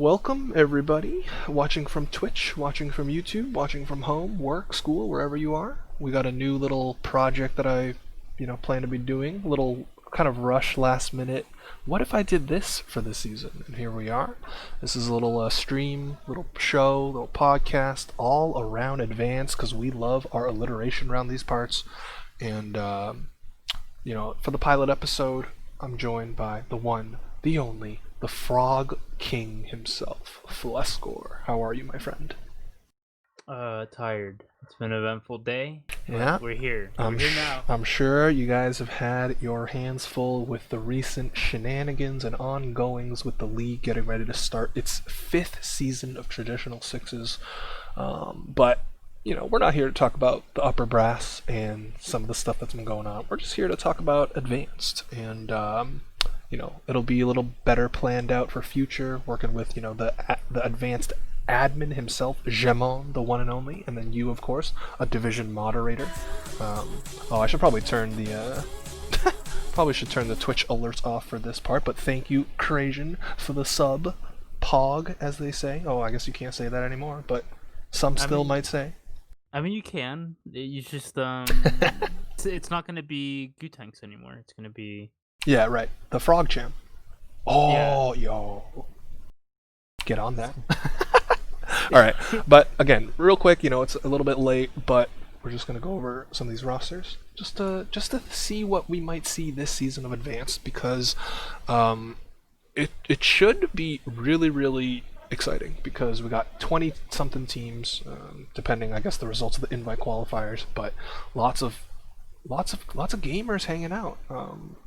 Welcome, everybody, watching from Twitch, watching from YouTube, watching from home, work, school, wherever you are. We got a new little project that I, plan to be doing. Little kind of rush, last minute. What if I did this for the season? And here we are. This is a little stream, little show, little podcast, all around advanced because we love our alliteration around these parts. And for the pilot episode, I'm joined by the one, the only, the Frog King himself, Fleskore. How are you, my friend? Tired. It's been an eventful day. Yeah, we're here. We're here now. I'm sure you guys have had your hands full with the recent shenanigans and ongoings with the league getting ready to start its 5th season of traditional sixes. But we're not here to talk about the upper brass and some of the stuff that's been going on. We're just here to talk about advanced and it'll be a little better planned out for future, working with the advanced admin himself, Gemon, the one and only, and then you, of course, a division moderator. I should probably turn the Twitch alerts off for this part, but thank you, Crazian, for the sub. Pog, as they say. Oh, I guess you can't say that anymore, but some still might say. I mean, you can. You just it's not going to be Gutanks anymore. It's going to be. Yeah, right. The Frog Champ. Oh, yeah. Yo. Get on that. All right, but again, real quick, it's a little bit late, but we're just gonna go over some of these rosters just to see what we might see this season of Advanced, because it should be really, really exciting, because we got 20 something teams, depending, I guess, the results of the invite qualifiers, but lots of gamers hanging out.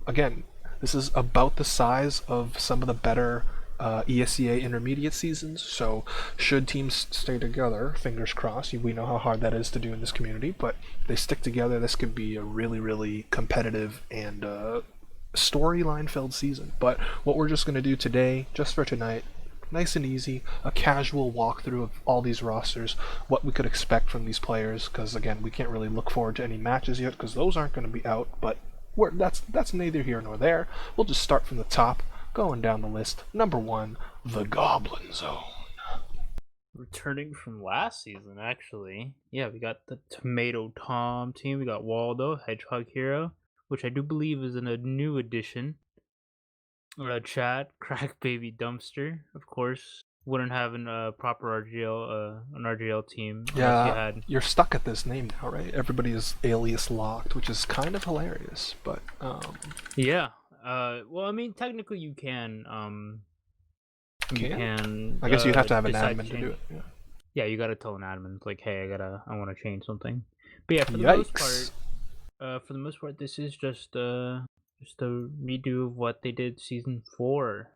Again, this is about the size of some of the better ESEA intermediate seasons, so should teams stay together, fingers crossed, we know how hard that is to do in this community, but if they stick together, this could be a really, really competitive and storyline filled season. But what we're just going to do today, just for tonight, nice and easy, a casual walkthrough of all these rosters, what we could expect from these players, because again, we can't really look forward to any matches yet because those aren't going to be out, but that's neither here nor there. We'll just start from the top, going down the list. Number 1, the Goblin Zone. Returning from last season, actually. Yeah, we got the Tomato Tom team. We got Waldo, Hedgehog Hero, which I do believe is in a new addition. Chad, Crack Baby Dumpster, of course. Wouldn't have a proper an RGL team. Yeah, you're stuck at this name now, right? Everybody is alias locked, which is kind of hilarious, but yeah. Well, I mean, technically you can. You can. I guess you'd have to have an admin to do it. Yeah, you gotta tell an admin like, hey, I want to change something. But yeah, for the most part, this is just a redo of what they did season 4.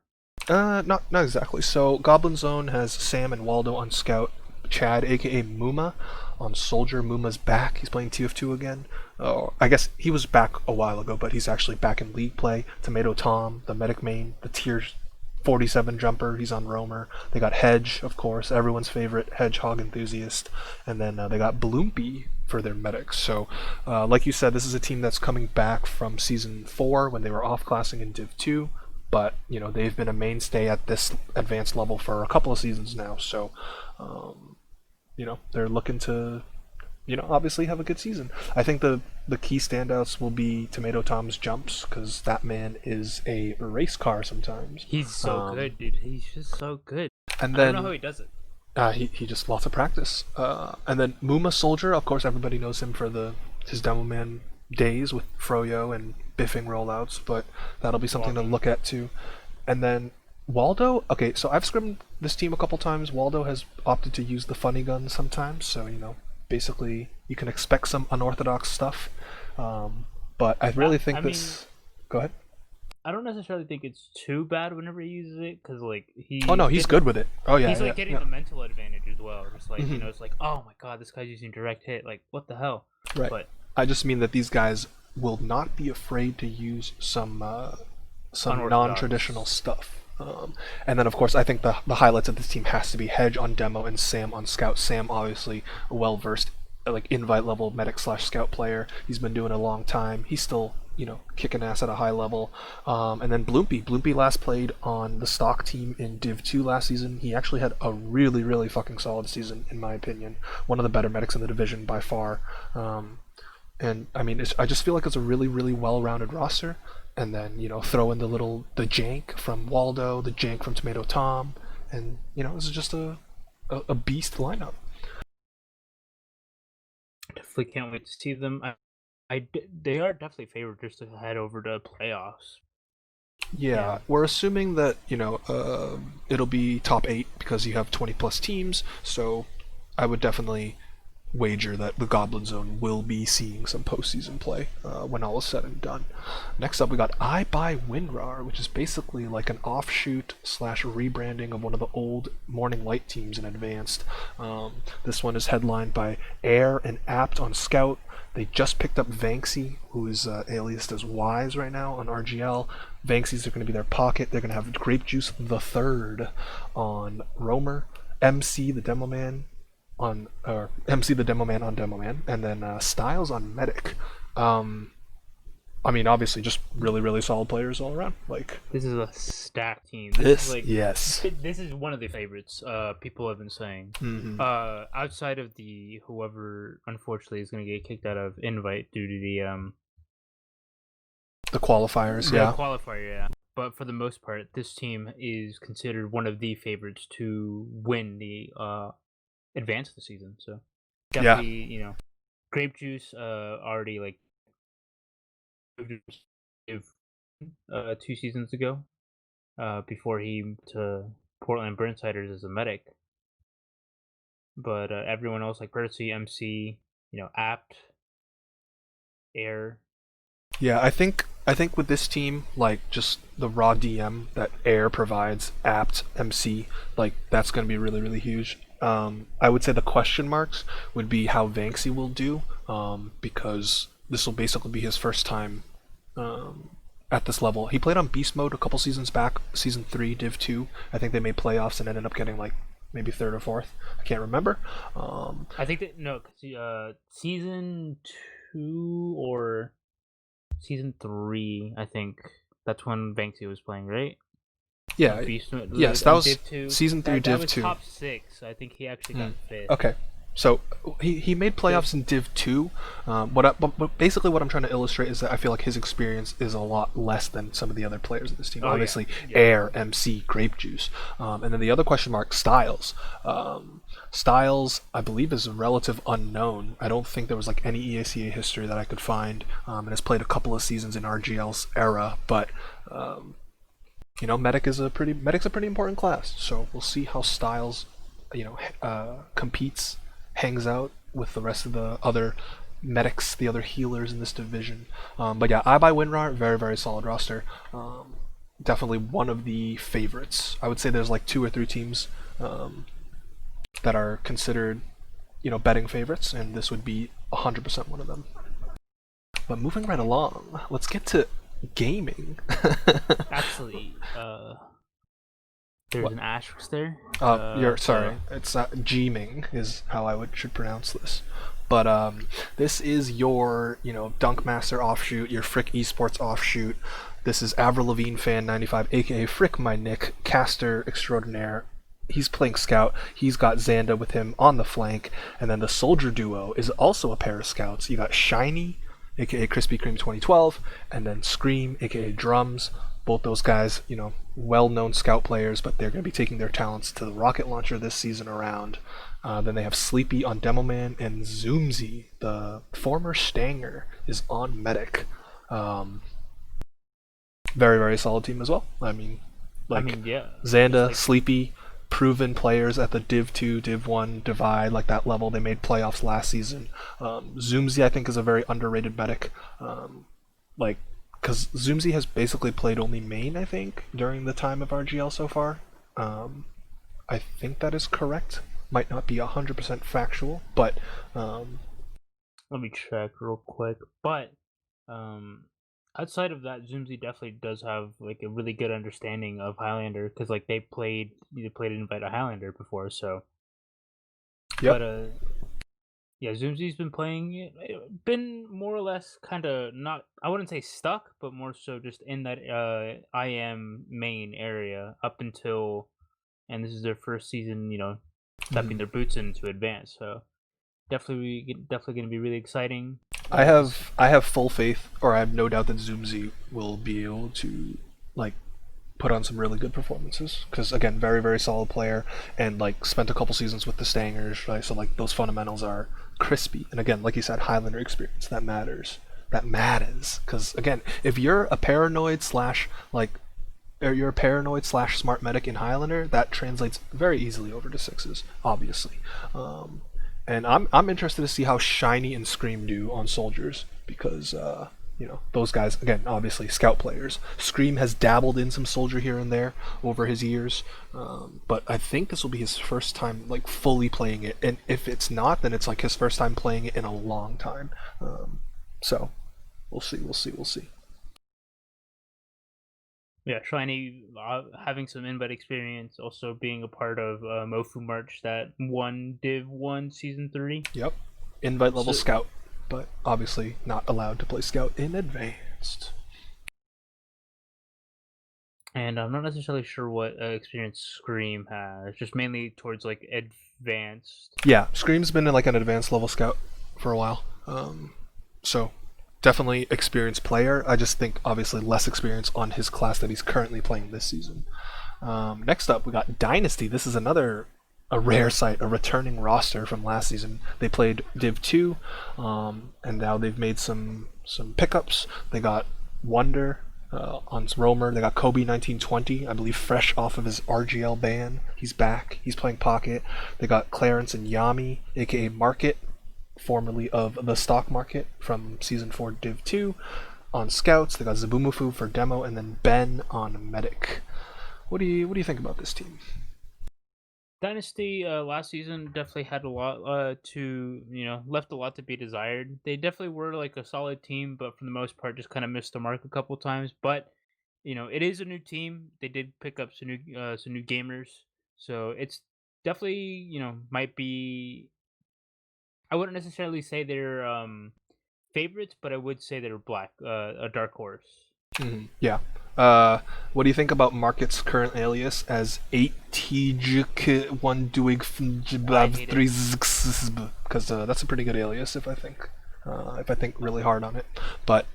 Not exactly. So Goblin Zone has Sam and Waldo on Scout, Chad, aka Muma, on Soldier. Muma's back. He's playing TF2 again. I guess he was back a while ago, but he's actually back in league play. Tomato Tom, the medic main, the tier 47 jumper, he's on Roamer. They got Hedge, of course, everyone's favorite hedgehog enthusiast. And then they got Bloompy for their medics. So, like you said, this is a team that's coming back from Season 4 when they were off-classing in Div 2. But, they've been a mainstay at this advanced level for a couple of seasons now. So, they're looking to, obviously have a good season. I think the key standouts will be Tomato Tom's jumps, because that man is a race car sometimes. He's so good, dude. He's just so good. And then, I don't know how he does it. He just lots of practice. And then Muma Soldier, of course, everybody knows him for his Demo Man days with Froyo and biffing rollouts, but that'll be something to look at too. And then Waldo, okay, so I've scrimmed this team a couple times. Waldo has opted to use the funny gun sometimes, so basically you can expect some unorthodox stuff. But I really think this. Go ahead. I don't necessarily think it's too bad whenever he uses it, because he. Oh no, he's good with it. Oh yeah, he's getting the mental advantage as well. Just it's like, oh my god, this guy's using direct hit. Like, what the hell? Right. But I just mean that these guys will not be afraid to use some non-traditional stuff. And then, of course, I think the highlights of this team has to be Hedge on Demo and Sam on Scout. Sam, obviously, a well-versed invite level medic / scout player. He's been doing it a long time. He's still kicking ass at a high level. And then Bloopy last played on the stock team in Div 2 last season. He actually had a really, really fucking solid season, in my opinion. One of the better medics in the division by far. And I mean, I just feel like it's a really, really well-rounded roster. And then throw in the jank from Waldo, the jank from Tomato Tom, and this is just a beast lineup. Definitely can't wait to see them. They are definitely favored just to head over to playoffs. Yeah, we're assuming that it'll be top 8 because you have 20 plus teams. So I would definitely wager that the Goblin Zone will be seeing some postseason play when all is said and done. Next up, we got I Buy WinRAR, which is basically like an offshoot slash rebranding of one of the old Morning Light teams in Advanced. This one is headlined by Air and Apt on Scout. They just picked up Vanksy, who is aliased as Wise right now on RGL. Vanksy's are going to be their pocket. They're going to have Grape Juice the Third on Roamer, MC the Demo Man on MC the Demo Man on Demo Man, and then Styles on Medic. I mean, obviously, just really, really solid players all around. Like this is a stacked team. Yes. This is one of the favorites. People have been saying. Mm-hmm. Outside of the whoever unfortunately is going to get kicked out of Invite due to The qualifiers, the yeah. qualifier, yeah. But for the most part, this team is considered one of the favorites to win the advance of the season. So definitely, Grape Juice already like 2 seasons ago, before he moved to Portland Burnsiders as a medic. But everyone else like Percy, MC, Apt, Air. Yeah, I think with this team, like just the raw DM that Air provides, Apt, MC, like that's going to be really, really huge. I would say the question marks would be how Vanksy will do, because this will basically be his first time at this level. He played on Beast Mode a couple seasons back, season 3, Div 2. I think they made playoffs and ended up getting like maybe third or fourth. I can't remember. I think that no, because season 2 or season 3, I think that's when Banksy was playing, right? Yeah, Beast Mode, yes, that was Div 2. season 3, That Div was 2. top 6. I think he actually got 5th. Okay, so he made playoffs in Div 2. But basically what I'm trying to illustrate is that I feel like his experience is a lot less than some of the other players in this team. Oh, yeah. Obviously, Yeah. Air, MC, Grape Juice, and then the other question mark, Styles. Styles, I believe, is a relative unknown. I don't think there was like any EACA history that I could find, and has played a couple of seasons in RGL's era, but. Medic's a pretty important class, so we'll see how Styles, competes, hangs out with the rest of the other medics, the other healers in this division. But yeah, I Buy WinRAR, very, very solid roster. Definitely one of the favorites. I would say there's like 2 or 3 teams that are considered, betting favorites, and this would be 100% one of them. But moving right along, let's get to gaming. Actually, there's an asterisk there. You're sorry. It's not Gming is how I should pronounce this. But this is your Dunkmaster offshoot, your Frick Esports offshoot. This is Avril Lavigne fan 95, aka Frick my Nick, caster extraordinaire. He's playing scout. He's got Xanda with him on the flank, and then the soldier duo is also a pair of scouts. You got Shiny, aka Krispy Kreme 2012, and then Scream, aka Drums. Both those guys, well-known scout players, but they're going to be taking their talents to the rocket launcher this season around. Then they have Sleepy on Demo Man, and Zoomzy, the former Stanger, is on Medic. Very, very solid team as well. Yeah. Xanda, Sleepy, proven players at the Div 2, Div 1 divide, like that level. They made playoffs last season. Zoomzy, I think, is a very underrated medic. Because Zoomzy has basically played only main, I think, during the time of RGL so far. I think that is correct. Might not be 100% factual, but Let me check real quick. But outside of that, Zoomzy definitely does have like a really good understanding of Highlander because like they played Invite a Highlander before, so. Yep. But Yeah, Zoomzi's been playing, been more or less kind of not, I wouldn't say stuck, but more so just in that IM main area up until, and this is their first season, stepping Mhm. their boots into advance. So definitely going to be really exciting. I To see. have full faith, or I have no doubt that Zoomzy will be able to like put on some really good performances. Because again, very very solid player, and like spent a couple seasons with the Stangers, right? So like those fundamentals are crispy. And again, like you said, Highlander experience that matters. That matters. Because again, if you're a paranoid slash like or you're a paranoid slash smart medic in Highlander, that translates very easily over to sixes, obviously. Um, and I'm interested to see how Shiny and Scream do on soldiers because those guys again obviously scout players. Scream has dabbled in some soldier here and there over his years, but I think this will be his first time like fully playing it. And if it's not, then it's like his first time playing it in a long time. So we'll see, we'll see, we'll see. Yeah, Shiny having some invite experience, also being a part of Mofu March that won Div 1 Season 3. Yep. Invite level So, scout, but obviously not allowed to play scout in advanced. and I'm not necessarily sure what experience Scream has, just mainly towards like advanced. Yeah, Scream's been in like an advanced level scout for a while. So definitely experienced player. I just think obviously less experience on his class that he's currently playing this season. Next up, we got Dynasty. This is another a rare sight, a returning roster from last season. They played Div 2, and now they've made some pickups. They got Wonder on Roamer. They got Kobe 1920, I believe, fresh off of his RGL ban. He's back. He's playing Pocket. They got Clarence and Yami, aka Market, formerly of the Stock Market from Season 4 Div 2. On Scouts, they got Zabumufu for Demo, and then Ben on Medic. What do you think about this team? Dynasty last season definitely had a lot to left a lot to be desired. They definitely were like a solid team, but for the most part, just kind of missed the mark a couple times. But it is a new team. They did pick up some new gamers, so it's definitely might be. I wouldn't necessarily say they're favorites, but I would say they're a dark horse. Yeah. What do you think about Market's current alias as 8TJ1 doing I hate it. 3 because that's a pretty good alias if I think really hard on it. But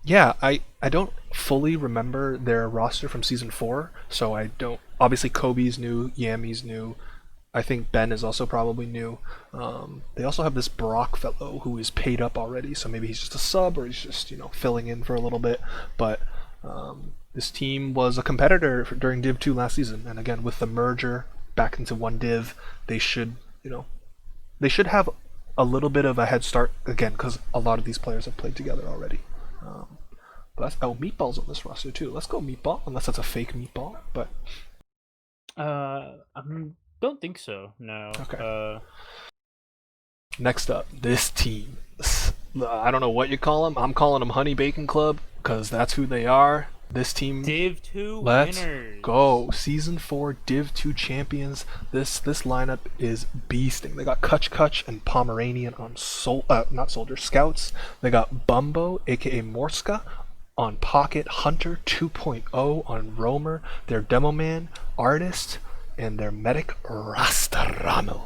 yeah, I don't fully remember their roster from season 4, so I don't. Obviously, Kobe's new, Yami's new. I think Ben is also probably new. They also have this Brock fellow who is paid up already, so maybe he's just a sub or he's just filling in for a little bit. But this team was a competitor during Div 2 last season, and again with the merger back into one Div, they should they should have a little bit of a head start again because a lot of these players have played together already. But Meatball's on this roster too. Let's go Meatball, unless that's a fake Meatball. But I don't think so. No. okay. Next up, this team. I don't know what you call them. I'm calling them Honey Bacon Club because that's who they are. This team, Div 2 let's winners. go. Season 4 Div 2 champions. This lineup is beasting. They got Kutch Kutch and Pomeranian on not soldier scouts. They got Bumbo, aka Morska, on Pocket, Hunter 2.0 on Roamer, their demo man, artist, and their medic Rastarameld.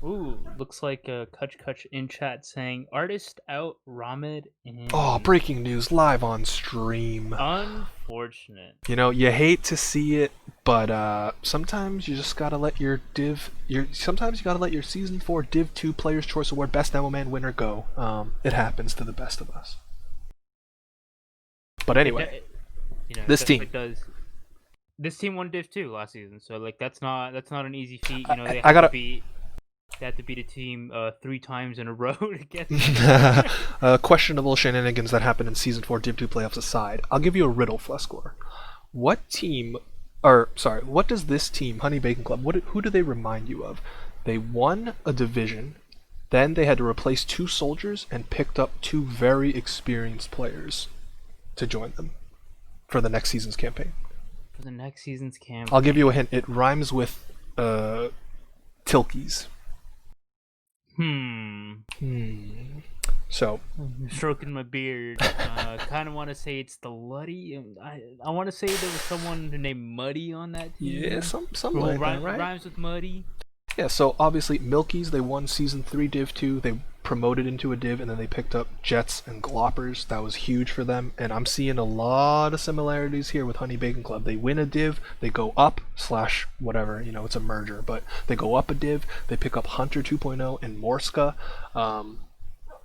Ooh, looks like Kutch Kutch in chat saying artist out, Ramid Oh, in. breaking news live on stream. Unfortunate. You hate to see it, but sometimes you just gotta let sometimes you gotta let your season 4 Div 2 Players Choice Award Best Demo Man winner go. It happens to the best of us. But It, anyway, de- it this definitely team. does. This team won Div 2 last season, so like that's not an easy feat. I gotta They had to beat a team 3 times in a row to get there. questionable shenanigans that happened in season 4 Div 2 playoffs aside. I'll give you a riddle, Fleskore. What team, or sorry, what does this team, Honey Bacon Club, who do they remind you of? They won a division, then they had to replace 2 soldiers and picked up 2 very experienced players to join them for the next season's campaign. For the next season's campaign. I'll give you a hint. It rhymes with Tilkies. Hmm. Hmm. So Stroking my beard. Kind of want to say it's the Luddy. I want to say there was someone named Muddy on that yeah, team. something Who like that, right? rhymes with Muddy. Yeah. So obviously, Milkies they won season 3 Div 2. They promoted into a div, and then they picked up Jets and Gloppers. That was huge for them, and I'm seeing a lot of similarities here with Honey Bacon Club. They win a div, they go up slash whatever, it's a merger, but they go up a div. They pick up Hunter 2.0 and Morska.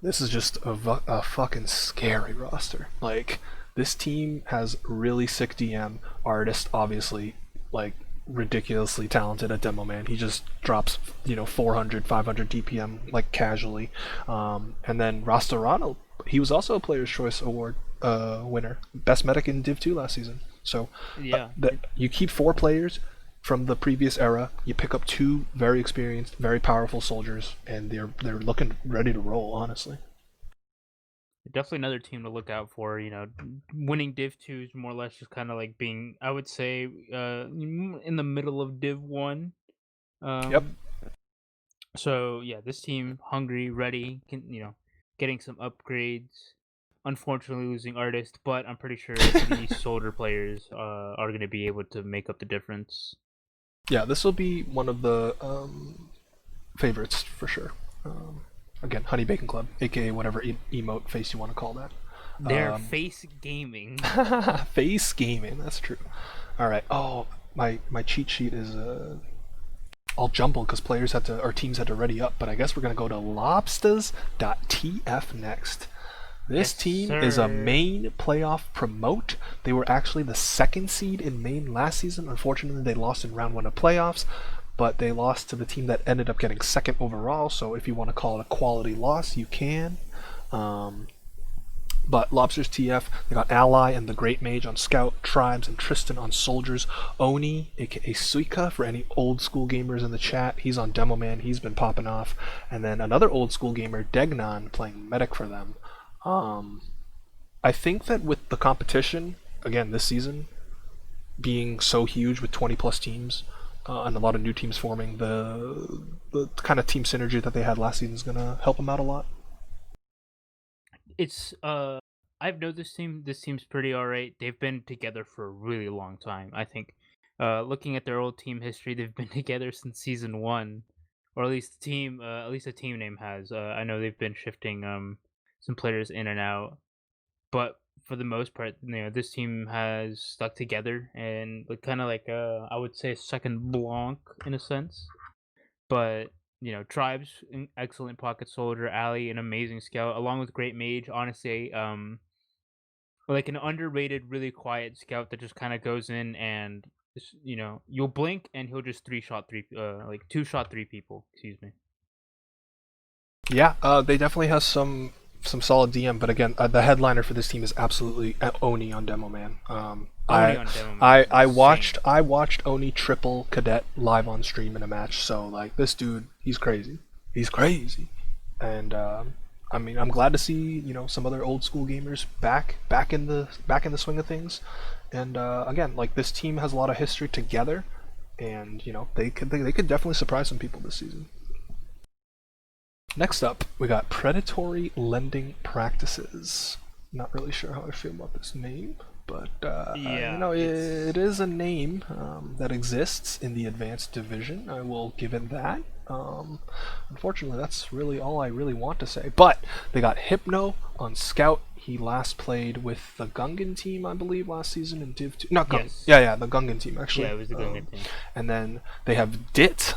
This is just a fucking scary roster. Like, this team has really sick DM. Artist, obviously, like, ridiculously talented at Demo Man. He just drops, 400, 500 DPM, like, casually. And then Rastorano, he was also a Player's Choice Award winner. Best medic in Div 2 last season. So, Yeah. you keep 4 players from the previous era. You pick up 2 very experienced, very powerful soldiers, and they're looking ready to roll. Honestly. Definitely another team to look out for. Winning Div 2 is more or less just kind of like being, I would say, in the middle of Div 1. Yep. So yeah, this team hungry, ready, getting some upgrades. Unfortunately, losing Artist, but I'm pretty sure these soldier players are going to be able to make up the difference. Yeah, this will be one of the favorites for sure. Again, Honey Bacon Club, aka whatever emote face you want to call that. They're face gaming. Face gaming, that's true. All right. Oh, my cheat sheet is all jumbled because teams had to ready up. But I guess we're gonna go to lobsters.tf next. This Yes, team is a sir. main playoff promote. They were actually the 2nd seed in main last season. Unfortunately, they lost in round 1 of playoffs, but they lost to the team that ended up getting 2nd overall. So if you want to call it a quality loss, you can. But Lobsters TF, they got Ally and the Great Mage on Scout, Tribes, and Tristan on Soldiers. Oni, aka Suika, for any old school gamers in the chat, he's on Demo Man, he's been popping off. And then another old school gamer, Degnon, playing Medic for them. I think that with the competition, again, this season, being so huge with 20 plus teams, and a lot of new teams forming, the kind of team synergy that they had last season is going to help them out a lot. It's I've known this team. This team's pretty alright. They've been together for a really long time. I think, looking at their old team history, they've been together since season 1, or at least the team name has. I know they've been shifting some players in and out, but for the most part, this team has stuck together and kind of like I would say a second Blanc in a sense. But Tribes, an excellent pocket soldier, Ali, an amazing scout, along with Great Mage. Honestly, like an underrated, really quiet scout that just kind of goes in and you'll blink and he'll just like 2 shot 3 people. Excuse me. Yeah, they definitely has some solid DM, but again, the headliner for this team is absolutely Oni on Demo Man. Only on Demo Man is insane. I watched Oni triple Cadet live on stream in a match. So like this dude, he's crazy. He's crazy, and I mean, I'm glad to see some other old school gamers back in the swing of things. And again, like this team has a lot of history together, and they could definitely surprise some people this season. Next up, we got predatory lending practices. Not really sure how I feel about this name, but Yeah, it is a name that exists in the advanced division. I will give it that. Unfortunately, that's really all I really want to say. But they got Hypno on Scout. He last played with the Gungan team, I believe, last season in Div 2. Not Gungan. yes, Yeah, the Gungan team, actually. yeah, it was the Gungan team. And then they have Dit,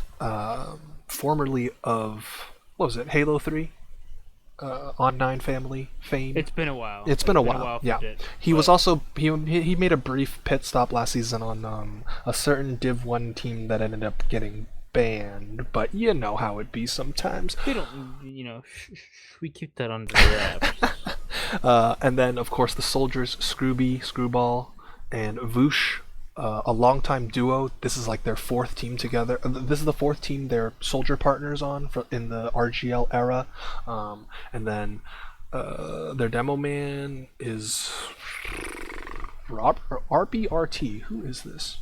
formerly of, what was it, Halo 3? On Nine Family fame. It's been a while. It's been a while. For Yeah, Dit, he was also he made a brief pit stop last season on a certain Div 1 team that ended up getting banned. But you know how it be sometimes. they don't. We keep that under wraps. And then of course the soldiers, Scrooby, Screwball, and Voosh. A longtime duo. This is like their 4th team together. This is the 4th team they're soldier partners on in the RGL era. And then their demo man is Robert RBRT. Who is this?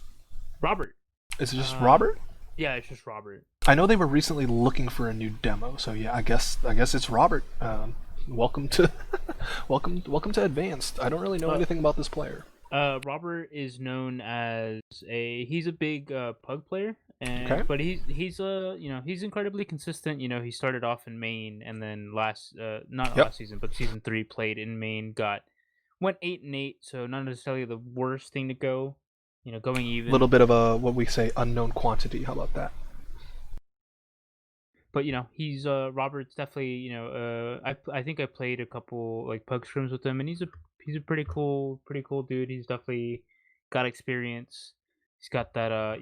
Robert. Is it just Um, Robert? Yeah, it's just Robert. I know they were recently looking for a new demo, so yeah, I guess it's Robert. Welcome to welcome to Advanced. I don't really know Uh, anything about this player. Robert is known as he's a big pug player, Okay. and but he's he's incredibly consistent. He started off in Maine, and then not Yep. last season, but season 3 played in Maine, went 8-8, so not necessarily the worst thing to go, going Little even. bit of a what we say unknown quantity. How about that? But he's Robert's definitely, I think I played a couple like pug scrims with him, and he's a pretty cool dude. He's definitely got experience. He's got that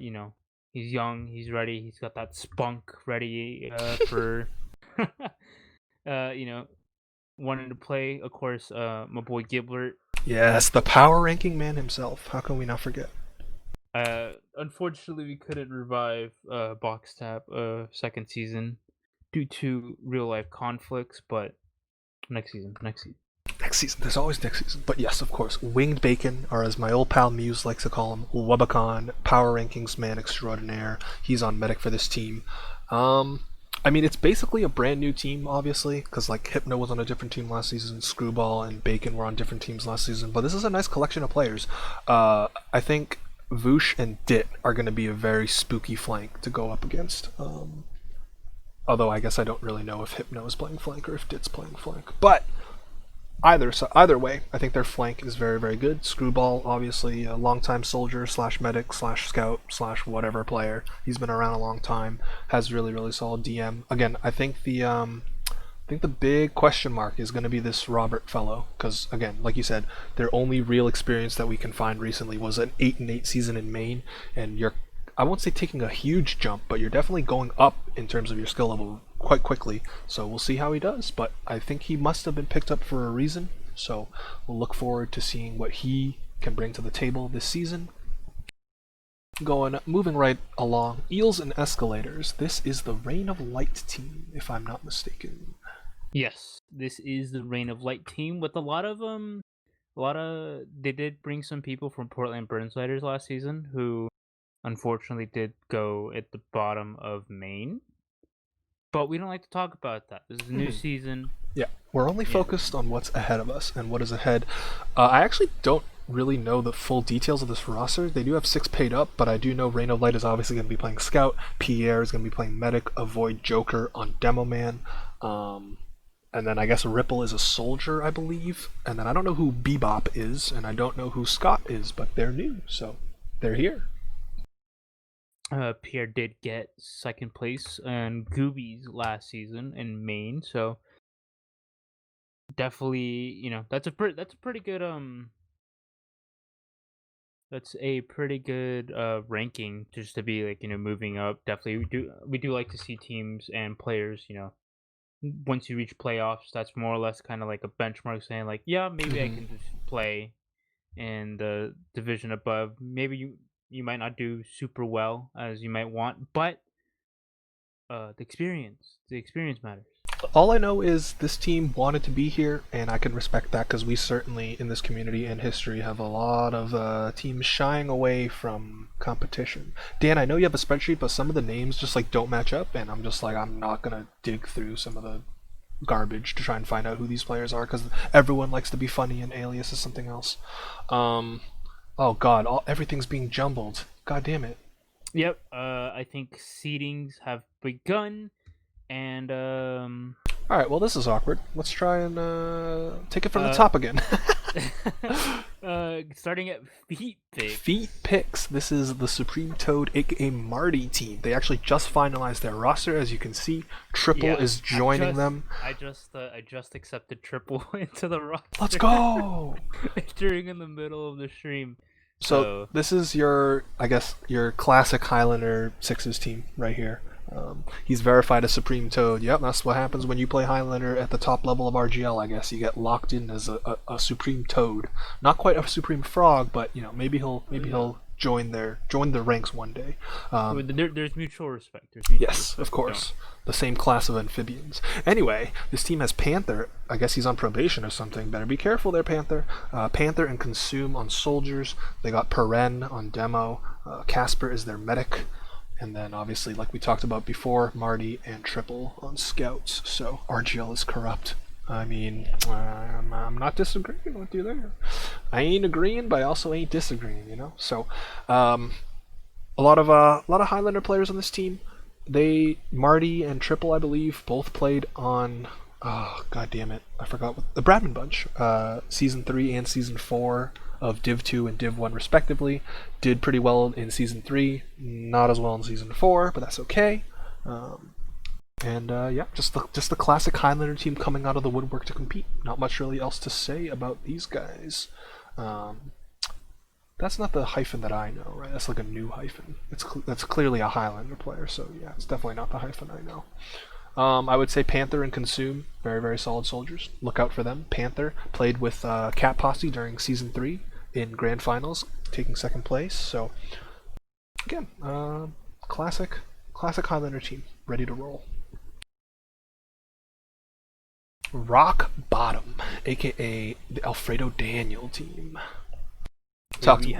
he's young, he's ready, he's got that spunk ready for you know wanting to play. Of course, my boy Giblert. Yes, the power ranking man himself. How can we not forget? Unfortunately, we couldn't revive Box Tap second season due to real life conflicts, but next season. Next season. There's always next season. But yes, of course, Winged Bacon, or as my old pal Muse likes to call him, Wubicon, Power Rankings man extraordinaire. He's on medic for this team. I mean, it's basically a brand new team, obviously, because like Hypno was on a different team last season, Screwball and Bacon were on different teams last season. But this is a nice collection of players. I think Voosh and Dit are going to be a very spooky flank to go up against. Although I guess I don't really know if Hypno is playing flank or if Dit's playing flank. But either way, I think their flank is very, very good. Screwball, obviously, a longtime soldier slash medic slash scout slash whatever player. He's been around a long time. Has really, really solid DM. Again, I think the big question mark is going to be this Robert fellow, because again, like you said, their only real experience that we can find recently was an 8-8 season in Maine, and you're, I won't say taking a huge jump, but you're definitely going up in terms of your skill level quite quickly. So we'll see how he does, but I think he must have been picked up for a reason. So we'll look forward to seeing what he can bring to the table this season. Moving right along, Eels and Escalators. This is the Reign of Light team, if I'm not mistaken. Yes, this is the Reign of Light team with they did bring some people from Portland Burnsiders last season who unfortunately did go at the bottom of Maine. But we don't like to talk about that. This is a new Mhm. season. Yeah, we're only Yeah. focused on what's ahead of us and what is ahead. I actually don't really know the full details of this roster. They do have 6 paid up, but I do know Rain of Light is obviously going to be playing Scout. Pierre is going to be playing Medic. Avoid Joker on Demo Man. And then I guess Ripple is a soldier, I believe. And then I don't know who Bebop is, and I don't know who Scott is, but they're new, so they're here. Pierre did get second place in Goobies last season in Maine, so definitely, that's a pretty good that's a pretty good ranking just to be like, moving up. Definitely we do like to see teams and players, once you reach playoffs, that's more or less kind of like a benchmark saying like, yeah, maybe I Hmm. can just play in the division above. Maybe you might not do super well as you might want, but the experience matters. All I know is this team wanted to be here, and I can respect that because we certainly, in this community and history, have a lot of teams shying away from competition. Dan, I know you have a spreadsheet, but some of the names just like don't match up, and I'm just like, I'm not gonna dig through some of the garbage to try and find out who these players are because everyone likes to be funny, and Alias is something else. Um, oh God, everything's being jumbled. God damn it. Yep. I think seedings have begun, and All right, well this is awkward. Let's try and take it from the uh, top again. starting at feet pick. Feet picks. This is the Supreme Toad, aka Marty team. They actually just finalized their roster, as you can see. Triple Yeah, is joining them. I just accepted triple into the Let's roster go! during in the middle of the stream. So So this is your, I guess, your classic Highlander Sixes team right here. He's verified as Supreme Toad. Yep, that's what happens when you play Highlander at the top level of RGL. I guess you get locked in as a Supreme Toad. Not quite a Supreme Frog, but maybe he'll join the ranks one day. there's mutual respect. There's mutual Yes, respect. of course. The same class of amphibians. Anyway, this team has Panther. I guess he's on probation or something. Better be careful there, Panther. Panther and Consume on soldiers. They got Peren on demo. Casper is their medic. And then obviously, like we talked about before, Marty and Triple on scouts. So RGL is corrupt. I mean, I'm not disagreeing with you there. I ain't agreeing, but I also ain't disagreeing. So a lot of Highlander players on this team. Marty and Triple, I believe, both played on. Oh, god damn it! I forgot the Bradman bunch. Season 3 and Season 4 of Div 2 and Div 1 respectively. Did pretty well in Season 3, not as well in Season 4, but that's okay. And yeah, just the classic Highlander team coming out of the woodwork to compete. Not much really else to say about these guys. That's not the hyphen that I know, right? That's like a new hyphen. That's clearly a Highlander player, so yeah, it's definitely not the hyphen I know. I would say Panther and Consume, very, very solid soldiers. Look out for them. Panther played with Cat Posse during Season 3 in Grand Finals, taking second place. So, again, classic Highlander team, ready to roll. Rock Bottom, aka the Alfredo Daniel team. Talk to me.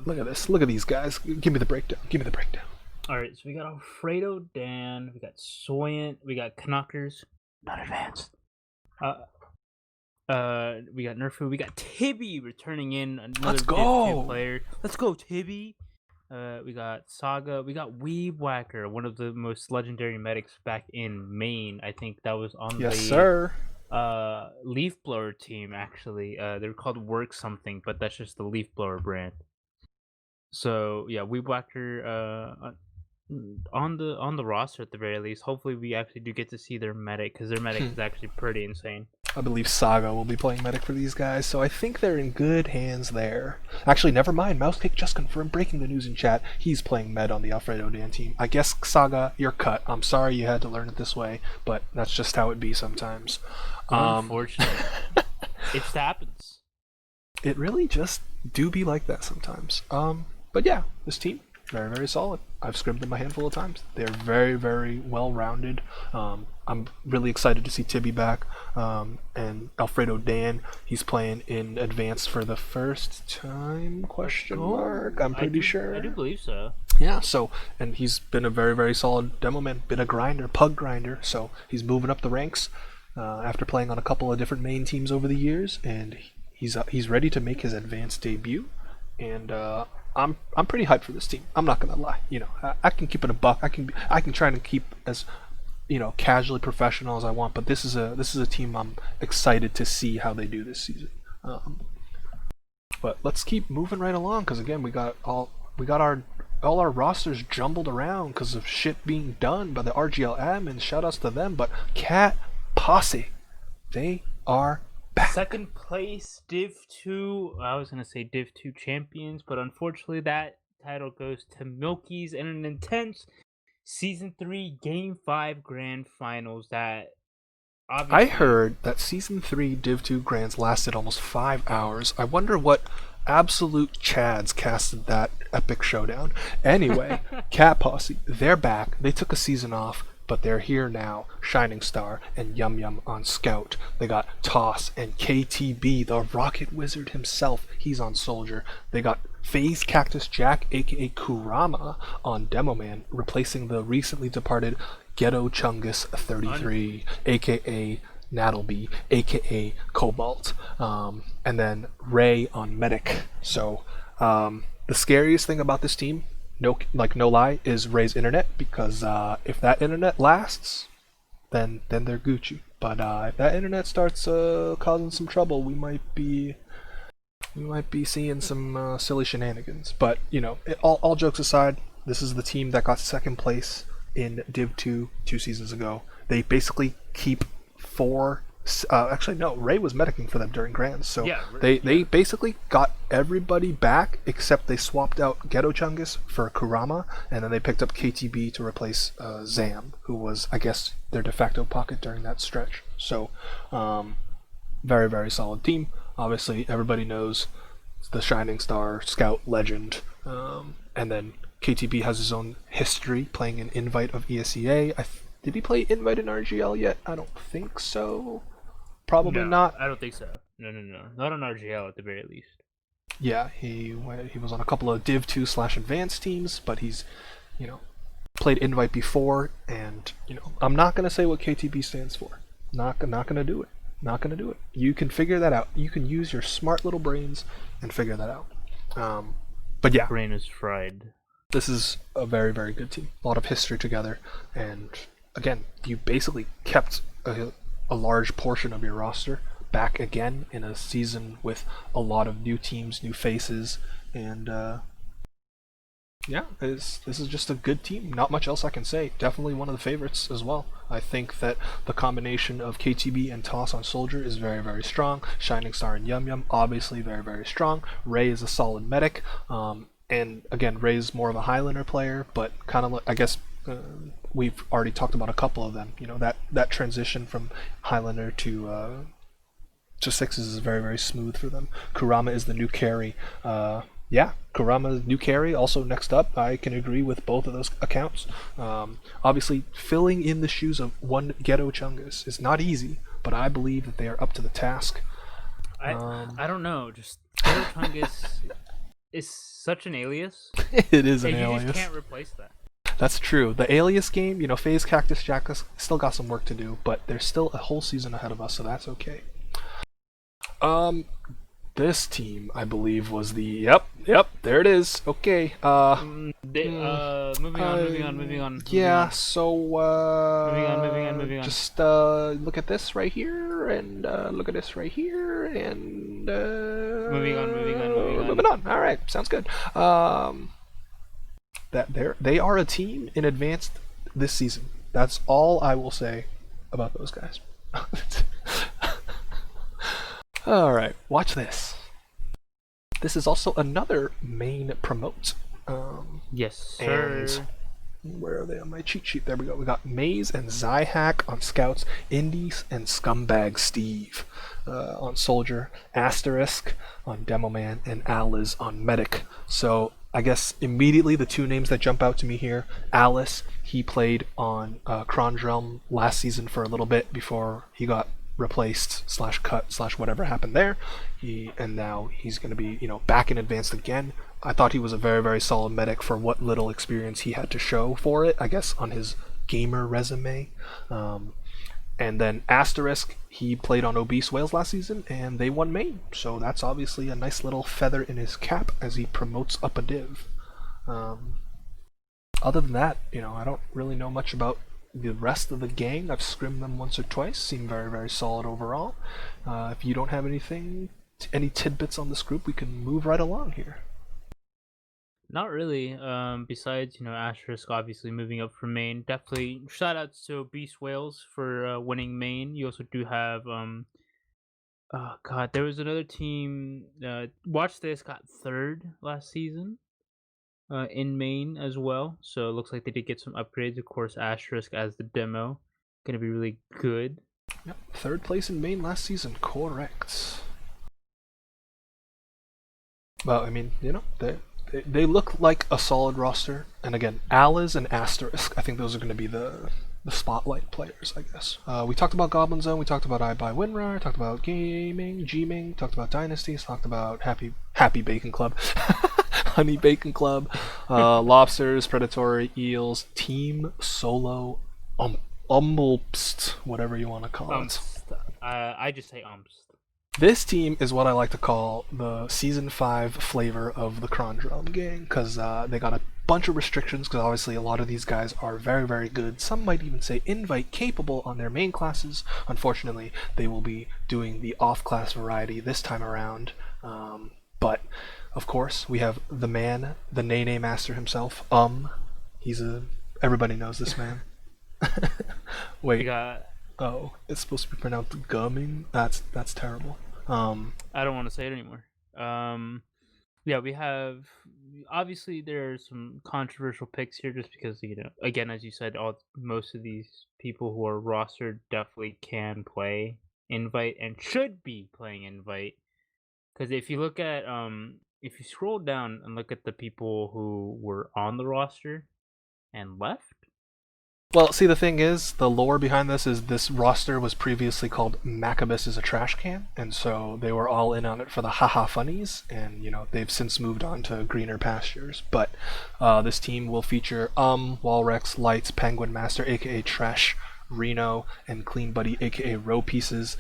Look at this. Look at these guys. Give me the breakdown. All right, so we got Alfredo Dan, we got Soyant, we got Knockers, not advanced. We got Nerfu, we got Tibby returning in, another Let's Div go. 2 player. Let's go, Tibby. We got Saga, we got Weeb Whacker, one of the most legendary medics back in Maine. I think that was on Yes, the sir. Leaf Blower team. Actually, they're called Work Something, but that's just the Leaf Blower brand. So yeah, Weeb Whacker on the roster at the very least. Hopefully, we actually do get to see their medic, because their medic is actually pretty insane. I believe Saga will be playing medic for these guys, so I think they're in good hands there. Actually, never mind. Mousepick just confirmed, breaking the news in chat. He's playing med on the Alfredo Dan team. I guess, Saga, you're cut. I'm sorry you had to learn it this way, but that's just how it be sometimes. Unfortunately. It just happens. It really just do be like that sometimes. But yeah, this team, very, very solid. I've scribbed them a handful of times. They're very, very well-rounded. I'm really excited to see Tibby back. And Alfredo Dan, he's playing in Advanced for the first time, question mark? I'm pretty sure. I do believe so. Yeah, so, and he's been a very, very solid demo man, been a grinder, pug grinder, so he's moving up the ranks after playing on a couple of different main teams over the years, and he's ready to make his Advanced debut. And I'm pretty hyped for this team. I'm not gonna lie. I can keep it a buck. I can try to keep as casually professional as I want. But this is a team I'm excited to see how they do this season. But let's keep moving right along, because again we got all our rosters jumbled around because of shit being done by the RGL admins. Shoutouts to them. But Cat Posse, they are back. Second place, Div 2. I was going to say Div 2 champions, but unfortunately that title goes to Milky's in an intense Season 3 Game 5 Grand Finals that obviously... I heard that Season 3 Div 2 Grands lasted almost 5 hours. I wonder what absolute chads casted that epic showdown. Anyway, Cat Posse, they're back. They took a season off, but they're here now. Shining Star and Yum Yum on Scout. They got Toss and KTB, the Rocket Wizard himself. He's on Soldier. They got FaZe Cactus Jack, aka Kurama, on Demo Man, replacing the recently departed Ghetto Chungus 33, aka Nattleby, aka Cobalt. And then Ray on Medic. So the scariest thing about this team, no lie, is Ray's internet, because if that internet lasts, then they're Gucci. But if that internet starts causing some trouble, we might be seeing some silly shenanigans. But all jokes aside, this is the team that got second place in Div 2 2 seasons ago. They basically keep four. Actually, no. Ray was medicing for them during Grands, so yeah, they basically got everybody back except they swapped out Ghetto Chungus for Kurama, and then they picked up KTB to replace Zam, who was, I guess, their de facto pocket during that stretch. So, very, very solid team. Obviously, everybody knows the Shining Star Scout legend, and then KTB has his own history playing an Invite of ESEA. Did he play Invite in RGL yet? I don't think so. Probably not. I don't think so. No. Not on RGL at the very least. Yeah, he was on a couple of Div 2/Advanced teams, but he's, played Invite before, and I'm not gonna say what KTB stands for. Not gonna do it. Not gonna do it. You can figure that out. You can use your smart little brains and figure that out. But yeah, Brain is fried. this is a very, very good team. A lot of history together, and again, you basically kept a large portion of your roster back again in a season with a lot of new teams, new faces, and yeah, this is just a good team. Not much else I can say. Definitely one of the favorites as well. I think that the combination of KTB and Toss on Soldier is very, very strong. Shining Star and Yum Yum, obviously very, very strong. Ray is a solid medic. And again, Ray's more of a Highlander player, but kind of, I guess, we've already talked about a couple of them. That transition from Highlander to sixes is very, very smooth for them. Kurama is the new carry. Yeah, Kurama's new carry. Also next up, I can agree with both of those accounts. Obviously, filling in the shoes of one Ghetto Chungus is not easy, but I believe that they are up to the task. I don't know. Just Ghetto Chungus is such an alias, It is an and you alias. just can't replace that. That's true. The alias game, FaZe Cactus Jack still got some work to do, but there's still a whole season ahead of us, so that's okay. This team, I believe, was the yep, there it is. Okay. Moving on. Yeah. So Moving on. just look at this right here, and look at this right here, and Moving on. moving on. All right, sounds good. They are a team in advanced this season. That's all I will say about those guys. All right, watch this. This is also another main promote. Yes, sir. And where are they on my cheat sheet? There we go. We got Maze and Zyhack on Scouts, Indies and Scumbag Steve on Soldier, Asterisk on Demo Man, and Alice on Medic. So I guess immediately the two names that jump out to me here. Alice, he played on Cron's Realm last season for a little bit before he got replaced / cut / whatever happened there. And now he's going to be back in advanced again. I thought he was a very, very solid medic for what little experience he had to show for it, I guess, on his gamer resume. And then Asterisk, he played on Obese Whales last season, and they won main. So that's obviously a nice little feather in his cap as he promotes up a div. Other than that, I don't really know much about the rest of the gang. I've scrimmed them once or twice. Seem very, very solid overall. If you don't have any tidbits on this group, we can move right along here. Not really. Besides, Asterisk obviously moving up from main. Definitely shout outs to Beast Whales for winning main. You also do have oh god, there was another team. Watch This got third last season. In main as well. So it looks like they did get some upgrades. Of course, Asterisk as the demo, gonna be really good. Yep, third place in main last season. Correct. Well, I mean, they look like a solid roster. And again, Alice and Asterisk, I think those are going to be the spotlight players, I guess. We talked about Goblin Zone, we talked about iBuyWinRAR, talked about Gaming, Gming, talked about Dynasties, talked about Happy Bacon Club, Honey Bacon Club, Lobsters, Predatory, Eels, Team Solo, Umblepst, whatever you want to call it. I just say umps. This team is what I like to call the Season 5 flavor of the Cron's Realm gang, because they got a bunch of restrictions, because obviously a lot of these guys are very, very good. Some might even say invite capable on their main classes. Unfortunately, they will be doing the off-class variety this time around. But, of course, we have the man, the Nene Master himself, everybody knows this man. Wait. Oh, it's supposed to be pronounced gumming? That's terrible. I don't want to say it anymore. Yeah, we have obviously there are some controversial picks here just because again, as you said, most of these people who are rostered definitely can play invite and should be playing invite. Because if you look at if you scroll down and look at the people who were on the roster and left, Well, see, the thing is, the lore behind this roster was previously called Maccabees is a Trash Can, and so they were all in on it for the haha funnies, and they've since moved on to greener pastures. But this team will feature Walrex, Lights, Penguin Master, aka Trash, Reno, and Clean Buddy, aka Row Pieces.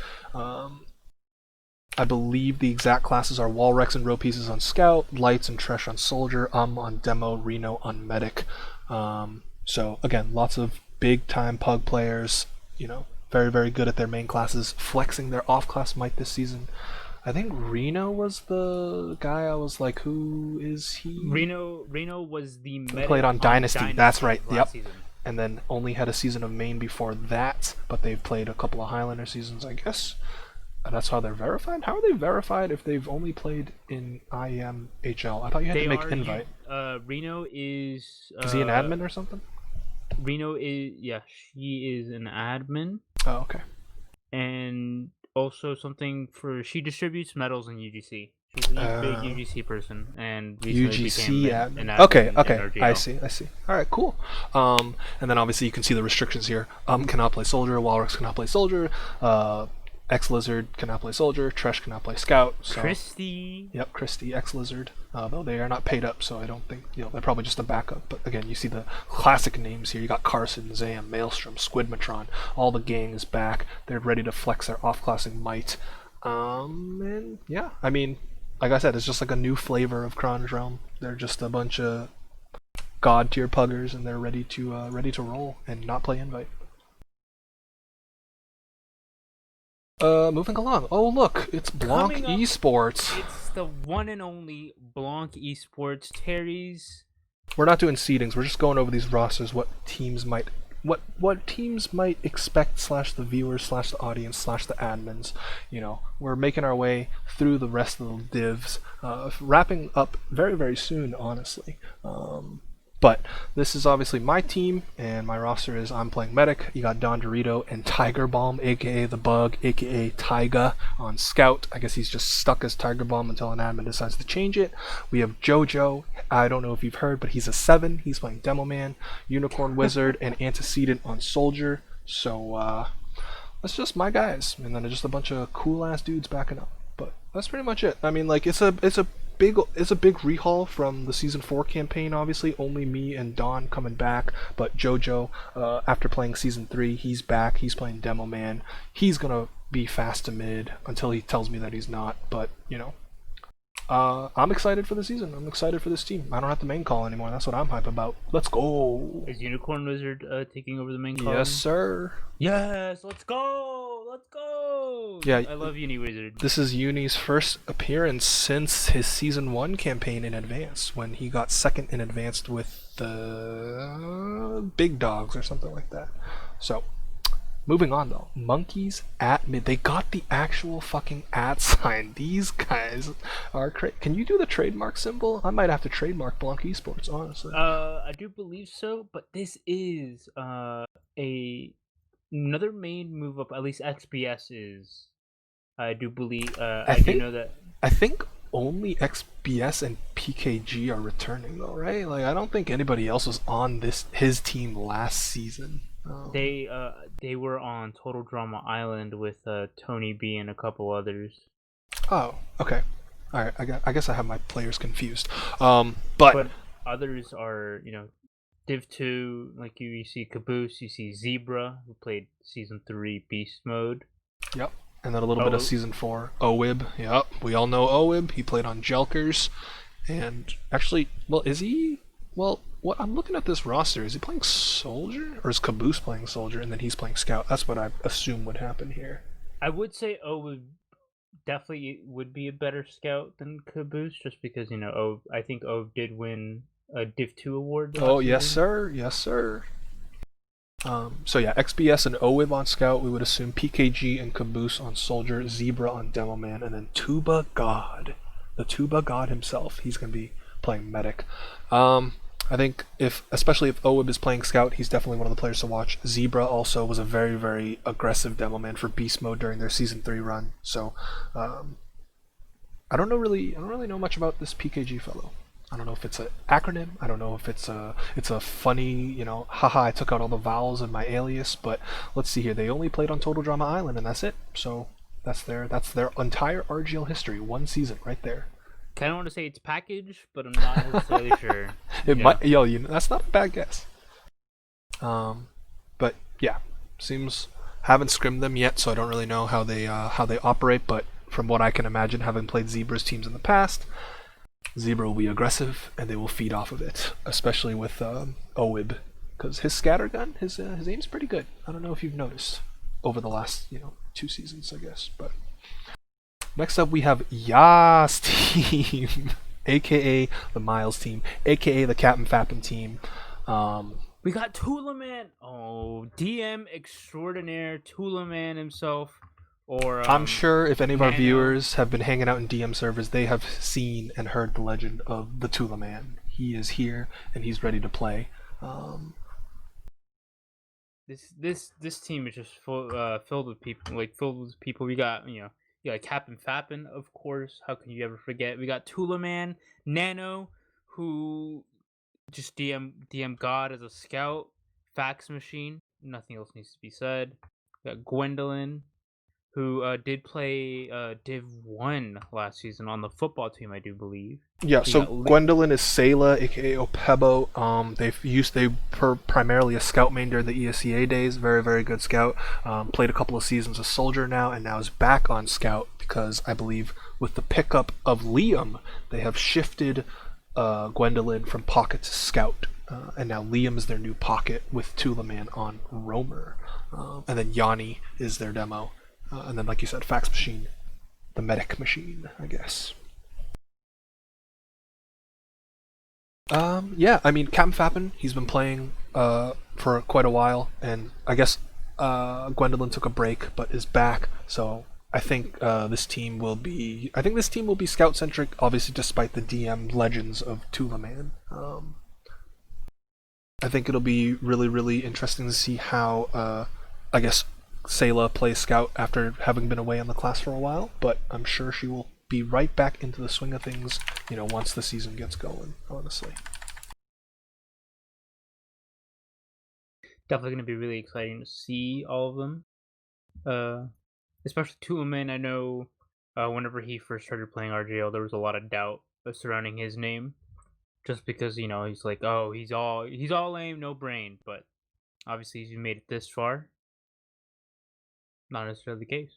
I believe the exact classes are Walrex and Row Pieces on Scout, Lights and Tresh on Soldier, on Demo, Reno on Medic. So again, lots of big time pug players, very, very good at their main classes, flexing their off class might this season. I think Reno was the guy I was like, who is he? Reno was the medic played on Dynasty. That's right. Yep. Season. And then only had a season of main before that, but they've played a couple of Highlander seasons, I guess. That's how they're verified? How are they verified if they've only played in IMHL? I thought you had to make invite. Reno is... is he an admin or something? Reno is... Yeah, she is an admin. Oh, okay. And also something for... She distributes medals in UGC. She's a big UGC person, and recently became an admin. Okay. I see. All right, cool. And then obviously you can see the restrictions here. Cannot play Soldier. Walrus cannot play Soldier. X-Lizard cannot play Soldier, Tresh cannot play Scout. So, Christy. Yep, Christy, X-Lizard. Though they are not paid up, so I don't think, they're probably just a backup. But again, you see the classic names here. You got Carson, Zam, Maelstrom, Squidmatron. All the gang is back. They're ready to flex their off-classing might. And yeah, I mean, like I said, it's just like a new flavor of Kron's Realm. They're just a bunch of god-tier puggers, and they're ready to roll and not play invite. Moving along. Oh, look, it's Blanc Esports. It's the one and only Blanc Esports. Terry's. We're not doing seedings. We're just going over these rosters. What teams might expect / the viewers / the audience / the admins. We're making our way through the rest of the divs, wrapping up very, very soon, honestly. But this is obviously my team, and my roster is I'm playing Medic. You got Don Dorito and Tiger Bomb, aka The Bug, aka Tyga, on Scout. I guess he's just stuck as Tiger Bomb until an admin decides to change it. We have JoJo. I don't know if you've heard, but he's a 7. He's playing Demo Man, Unicorn Wizard, and Antecedent on Soldier. So that's just my guys, and then just a bunch of cool ass dudes backing up. But that's pretty much it. I mean, like it's a big rehaul from the season 4 campaign. Obviously, only me and Don coming back, but JoJo, after playing season 3, he's back. He's playing Demo Man. He's gonna be fast to mid until he tells me that he's not. But I'm excited for the season. I'm excited for this team. I don't have to main call anymore. That's what I'm hype about. Let's go. Is Unicorn Wizard taking over the main call? Yes, sir. Yes, let's go. Let's go. Yeah, I love Uni Wizard. This is Uni's first appearance since his season 1 campaign in Advanced, when he got second in Advanced with the Big Dogs or something like that. So, moving on though, Monkeys at mid. They got the actual fucking @ sign. These guys are crazy. Can you do the trademark symbol? I might have to trademark Blanc Esports, honestly. I do believe so, but this is another main move up. At least XPS is. I do believe. I do know that. I think only XBS and PKG are returning though, right? Like I don't think anybody else was on his team last season. They were on Total Drama Island with Tony B and a couple others. Oh, okay. All right. I guess I have my players confused. But others are Div 2, like you see Caboose, you see Zebra, who played Season 3 Beast Mode. Yep. And then a little bit of Season 4. Owib. Yep. We all know Owib. He played on Jelkers. And actually, well, is he? Well, what I'm looking at this roster. Is he playing Soldier? Or is Caboose playing Soldier and then he's playing Scout? That's what I assume would happen here. I would say Owib definitely would be a better Scout than Caboose, just because, I think Owib did win a Div 2 award. Oh, yes, sir. Yes, sir. So yeah, XBS and Owib on Scout. We would assume PKG and Caboose on Soldier, Zebra on Demo Man, and then Tuba God, the Tuba God himself. He's gonna be playing Medic. I think especially if Owib is playing Scout, he's definitely one of the players to watch. Zebra also was a very, very aggressive Demo Man for Beast Mode during their Season 3 run. So, I don't really know much about this PKG fellow. I don't know if it's an acronym. I don't know if it's a funny, haha, I took out all the vowels in my alias. But let's see here. They only played on Total Drama Island, and that's it. So that's their entire RGL history. One season right there. Kind of want to say it's package, but I'm not necessarily sure. It Yeah. might, that's not a bad guess. But yeah, seems haven't scrimmed them yet, so I don't really know how they operate. But from what I can imagine, having played Zebra's teams in the past, Zebra will be aggressive and they will feed off of it, especially with Owib, because his scatter gun, his aim's pretty good. I don't know if you've noticed over the last 2 seasons, I guess. But next up we have Yas team, aka the Miles team, aka the Captain Fappin team. We got Tula Man. Oh, DM extraordinaire, Tula Man himself. Or I'm sure if any of our Nano. viewers have been hanging out in DM servers, they have seen and heard the legend of the Tula Man. He is here and he's ready to play. This team is just filled with people. We got you got Captain Fappin, of course. How can you ever forget? We got Tula Man, Nano, who just DM God as a scout, fax machine. Nothing else needs to be said. We got Gwendolyn, who did play Div 1 last season on the football team, I do believe. Yeah, We so got Gwendolyn is Sayla, aka Opebo. They primarily a scout main during the ESEA days. Very, very good scout. Played a couple of seasons as soldier now, and now is back on scout because I believe with the pickup of Liam, they have shifted Gwendolyn from pocket to scout. And now Liam is their new pocket with Tulaman on roamer. And then Yanni is their demo. And then, like you said, fax machine, the medic machine, I guess. Yeah, I mean, Captain Fappin, he's been playing for quite a while, and I guess Gwendolyn took a break, but is back. So I think this team will be. I think this team will be scout centric, obviously, despite the DM legends of Tulaman. I think it'll be really, really interesting to see how I guess Sayla plays scout after having been away in the class for a while. But I'm sure she will be right back into the swing of things, once the season gets going, honestly. Definitely going to be really exciting to see all of them. Especially Tulaman. I know whenever he first started playing RGL, there was a lot of doubt surrounding his name, just because he's like, oh, he's all aim, no brain. But obviously, he's made it this far. Not necessarily the case.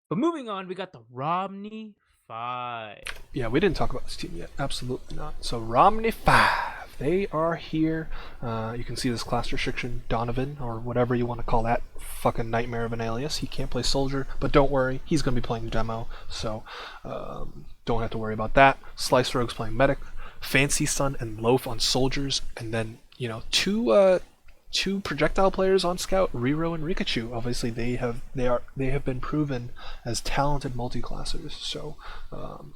But moving on, we got the Romney 5. Yeah, we didn't talk about this team yet. Absolutely not. So Romney 5, they are here. You can see this class restriction, Donovan, or whatever you want to call that fucking nightmare of an alias. He can't play soldier, but don't worry, he's going to be playing demo, so don't have to worry about that. Slice Rogue's playing medic, Fancy Sun and Loaf on soldiers, and then two projectile players on scout, Riro and Rikachu. Obviously, they have been proven as talented multiclassers. So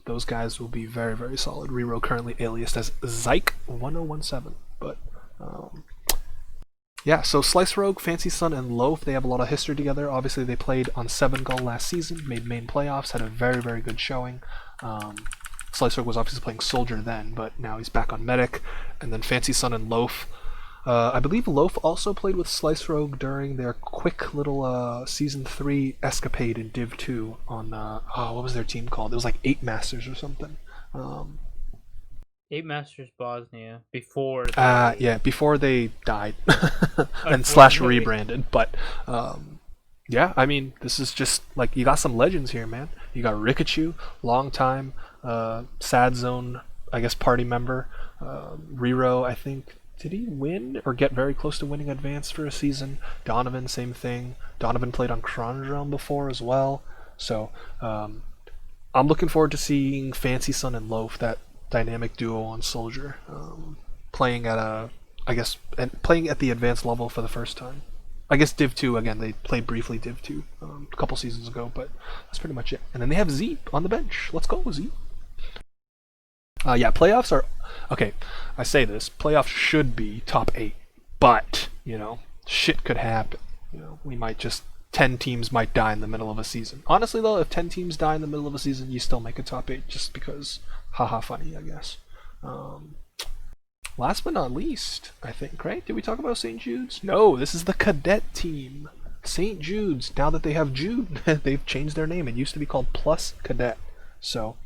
those guys will be very, very solid. Riro currently aliased as Zyke1017, but yeah. So Slice Rogue, Fancy Sun, and Loaf, they have a lot of history together. Obviously, they played on 7 Gull last season, made main playoffs, had a very, very good showing. Slice Rogue was obviously playing soldier then, but now he's back on medic. And then Fancy Sun and Loaf. I believe Loaf also played with Slice Rogue during their quick little Season 3 escapade in Div 2 on, what was their team called? It was like 8 Masters or something. 8 Masters Bosnia before before they died and slash rebranded. But yeah, I mean, this is just like, you got some legends here, man. You got Rikachu, long time Sad Zone, I guess, party member. Riro, I think, did he win or get very close to winning advance for a season? Donovan, same thing. Donovan played on Cronjum before as well. So I'm looking forward to seeing Fancy Sun and Loaf, that dynamic duo on Soldier, playing at playing at the advanced level for the first time. I guess Div 2, again, they played briefly Div 2 a couple seasons ago, but that's pretty much it. And then they have Zeep on the bench. Let's go, Zeep. Yeah, playoffs are... Okay, I say this. Playoffs should be top 8. But, shit could happen. We might just... 10 teams might die in the middle of a season. Honestly, though, if 10 teams die in the middle of a season, you still make a top 8 just because... Haha, funny, I guess. Um, Last but not least, I think, right? Did we talk about St. Jude's? No, this is the cadet team. St. Jude's, now that they have Jude, they've changed their name. It used to be called Plus Cadet. So,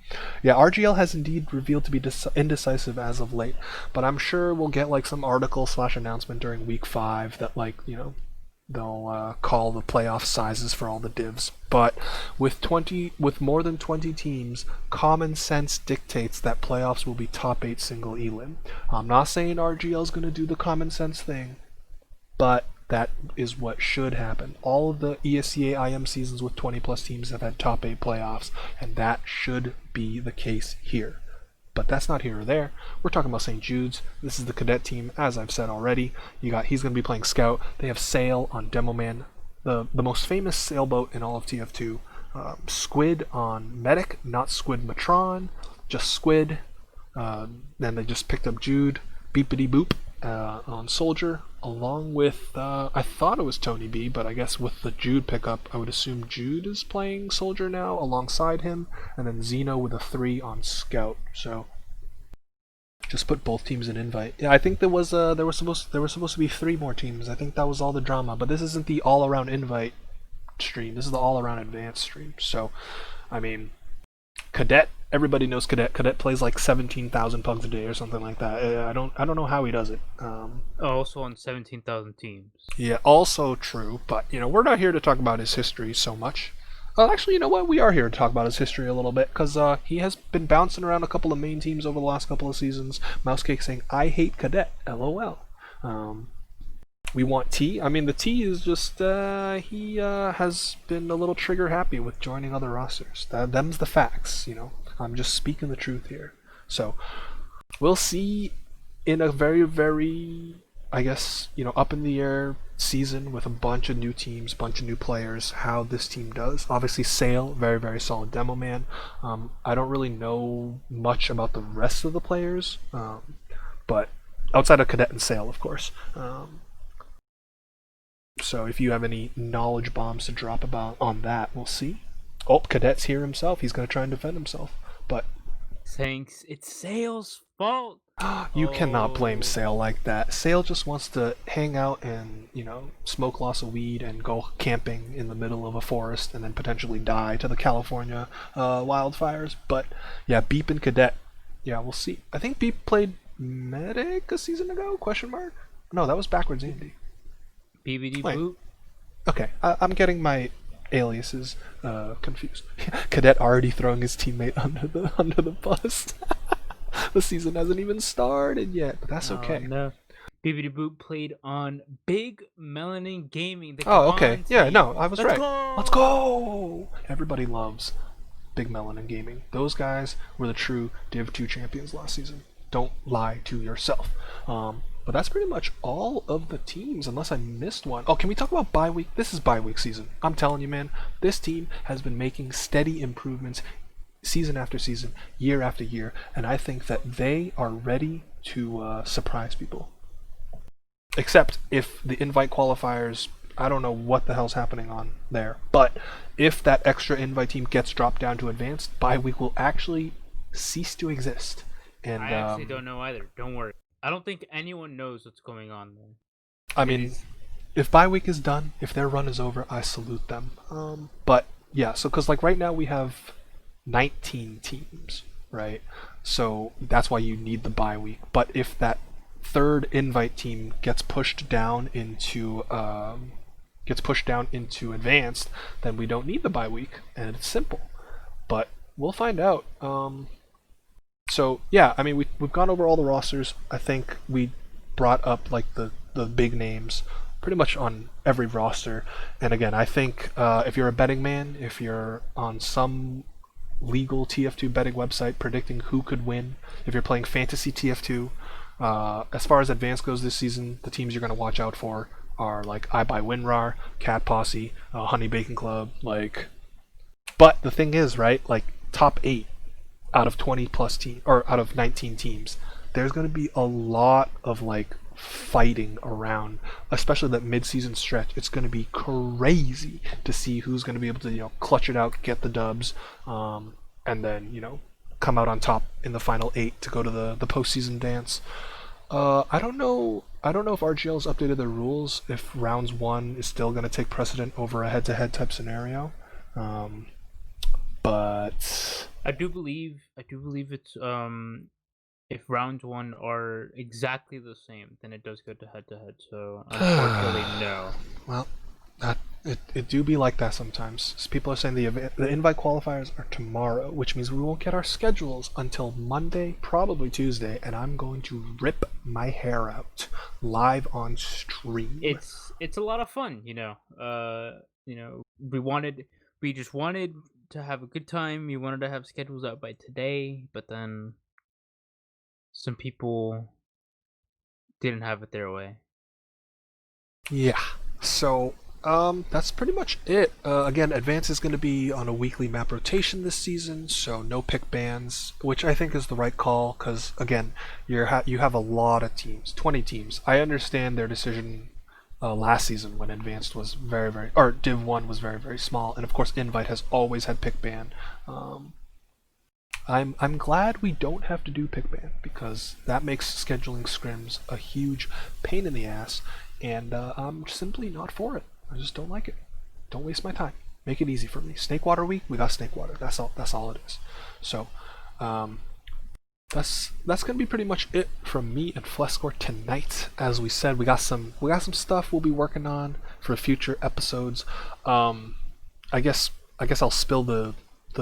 yeah, RGL has indeed revealed to be indecisive as of late, but I'm sure we'll get like some article slash announcement during week 5 that like, they'll call the playoff sizes for all the divs. But with more than 20 teams, common sense dictates that playoffs will be top 8 single elim. I'm not saying RGL is going to do the common sense thing, but that is what should happen. All of the ESCA IM seasons with 20 plus teams have had top 8 playoffs, and that should be the case here. But that's not here or there. We're talking about St. Jude's. This is the cadet team, as I've said already. He's going to be playing Scout. They have Sail on Demoman, the most famous sailboat in all of TF2. Squid on Medic, not Squid Matron, just Squid. Then they just picked up Jude, Beepity Boop on Soldier, along with, I thought it was Tony B, but I guess with the Jude pickup, I would assume Jude is playing Soldier now alongside him, and then Xeno with a 3 on Scout. So just put both teams in invite. Yeah, I think there was supposed to be 3 more teams. I think that was all the drama, but this isn't the all-around invite stream. This is the all-around advanced stream. So, I mean, Cadet, everybody knows Cadet. Cadet plays like 17,000 pugs a day or something like that. I don't know how he does it. Also on 17,000 teams. Yeah, also true. But we're not here to talk about his history so much. Actually, you know what? We are here to talk about his history a little bit because he has been bouncing around a couple of main teams over the last couple of seasons. Mousecake saying, "I hate Cadet." LOL. We want T. I mean, the T is just he has been a little trigger happy with joining other rosters. Them's the facts. I'm just speaking the truth here. So we'll see in a very, very, I guess, up in the air season with a bunch of new teams, bunch of new players, how this team does. Obviously, Sail, very, very solid demo man. I don't really know much about the rest of the players, but outside of Cadet and Sail, of course. So if you have any knowledge bombs to drop about on that, we'll see. Oh, Cadet's here himself. He's going to try and defend himself. But Thanks. It's Sale's fault. you cannot blame Sail like that. Sail just wants to hang out and, smoke lots of weed and go camping in the middle of a forest and then potentially die to the California wildfires. But yeah, Beep and Cadet, yeah, we'll see. I think Beep played Medic a season ago? Question mark? No, that was backwards Andy. BBD Wait. boot. Okay, I'm getting my aliases confused. Cadet already throwing his teammate under the bus. The season hasn't even started yet, but that's okay. No. BBD boot played on Big Melanin Gaming. Okay. Yeah, no, I was Let's right. go! Let's go! Everybody loves Big Melanin Gaming. Those guys were the true Div 2 champions last season. Don't lie to yourself. But that's pretty much all of the teams, unless I missed one. Oh, can we talk about bye week? This is bye week season. I'm telling you, man, this team has been making steady improvements season after season, year after year, and I think that they are ready to surprise people. Except if the invite qualifiers, I don't know what the hell's happening on there, but if that extra invite team gets dropped down to advanced, bye week will actually cease to exist. And I actually don't know either. Don't worry. I don't think anyone knows what's going on there. I mean, if bye week is done, if their run is over, I salute them. But yeah, so because like right now we have 19 teams, right? So that's why you need the bye week. But if that third invite team gets pushed down into advanced, then we don't need the bye week, and it's simple. But we'll find out. So yeah, I mean we've gone over all the rosters. I think we brought up like the big names pretty much on every roster. And again, I think if you're a betting man, if you're on some legal TF2 betting website predicting who could win, if you're playing fantasy TF2, as far as advance goes this season, the teams you're going to watch out for are like iBuyWinRAR, Cat Posse, Honey Bacon Club, like. But the thing is, right? Like top 8 out of 20 plus team or out of 19 teams, there's going to be a lot of like fighting around, especially that mid-season stretch. It's going to be crazy to see who's going to be able to clutch it out, get the dubs, and then come out on top in the final 8 to go to the postseason dance. I don't know. I don't know if RGL's updated their rules. If rounds 1 is still going to take precedent over a head-to-head type scenario, but I do believe it's if round one are exactly the same, then it does go to head to head. So unfortunately, no. well, it do be like that sometimes. So people are saying the invite qualifiers are tomorrow, which means we won't get our schedules until Monday, probably Tuesday, and I'm going to rip my hair out live on stream. It's a lot of fun, you know. We just wanted to have a good time. We wanted to have schedules out by today, but then some people didn't have it their way. Yeah. So, that's pretty much it. Again, Advance is going to be on a weekly map rotation this season, so no pick bans, which I think is the right call, because, again, you have a lot of teams, 20 teams. I understand their decision last season when Advanced was or Div 1 was very, very small, and of course Invite has always had pick ban. I'm glad we don't have to do pick ban because that makes scheduling scrims a huge pain in the ass, and I'm simply not for it. I just don't like it. Don't waste my time. Make it easy for me. Snakewater week, we got Snakewater. That's all. That's all it is. So, that's gonna be pretty much it from me and Fleskore tonight. As we said, we got some stuff we'll be working on for future episodes. I guess I'll spill the